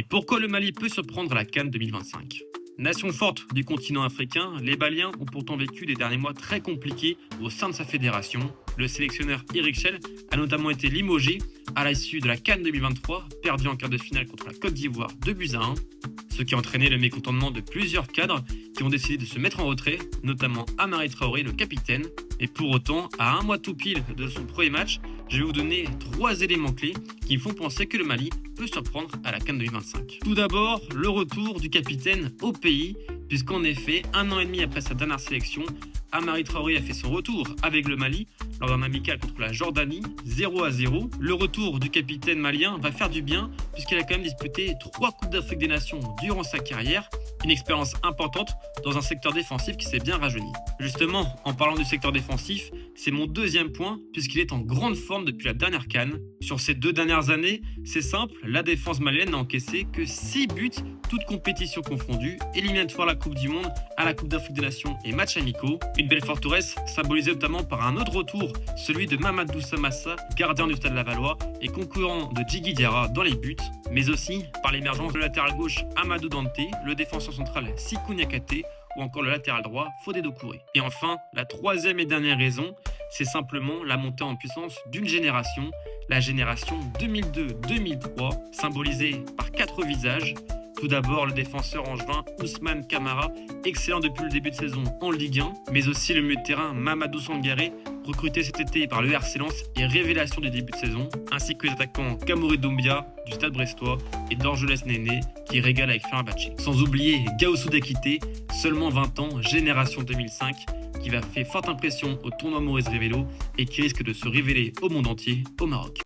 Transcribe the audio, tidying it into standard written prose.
pourquoi le Mali peut se prendre à la CAN 2025? Nation forte du continent africain, les Maliens ont pourtant vécu des derniers mois très compliqués au sein de sa fédération. Le sélectionneur Eric Chelle a notamment été limogé à l'issue de la CAN 2023, perdu en quart de finale contre la Côte d'Ivoire 2-1, ce qui a entraîné le mécontentement de plusieurs cadres qui ont décidé de se mettre en retrait, notamment Amari Traoré, le capitaine. Et pour autant, à un mois tout pile de son premier match, je vais vous donner 3 éléments clés qui me font penser que le Mali peut se reprendre à la CAN 2025. Tout d'abord, le retour du capitaine au pays, puisqu'en effet, 1 an et demi après sa dernière sélection, Amari Traoré a fait son retour avec le Mali lors d'un amical contre la Jordanie, 0-0. Le retour du capitaine malien va faire du bien, puisqu'il a quand même disputé 3 Coupes d'Afrique des Nations durant sa carrière, une expérience importante dans un secteur défensif qui s'est bien rajeuni. Justement, en parlant du secteur défensif, c'est mon deuxième point, puisqu'il est en grande forme depuis la dernière CAN. Sur ces 2 dernières années, c'est simple, la défense malienne n'a encaissé que 6 buts, toutes compétitions confondues, éliminatoire à la Coupe du Monde, à la Coupe d'Afrique des Nations et matchs amicaux. Une belle forteresse symbolisée notamment par un autre retour, celui de Mamadou Samassa, gardien du Stade Lavallois et concurrent de Djigui Diarra dans les buts, mais aussi par l'émergence de latéral gauche Amadou Dante, le défenseur central Sikou Niakate ou encore le latéral droit Fodé Doucouré. Et enfin, la troisième et dernière raison, c'est simplement la montée en puissance d'une génération, la génération 2002-2003, symbolisée par 4 visages. Tout d'abord, le défenseur angevin Ousmane Camara, excellent depuis le début de saison en Ligue 1, mais aussi le milieu de terrain Mamadou Sangaré, recruté cet été par le RC Lens et révélation du début de saison, ainsi que les attaquants Kamouri Doumbia du Stade Brestois et Dorgelès Néné qui régale avec Fenerbahçe. Sans oublier Gaoussou Diakité, seulement 20 ans, génération 2005, qui va faire forte impression au tournoi Maurice Révélo et qui risque de se révéler au monde entier au Maroc.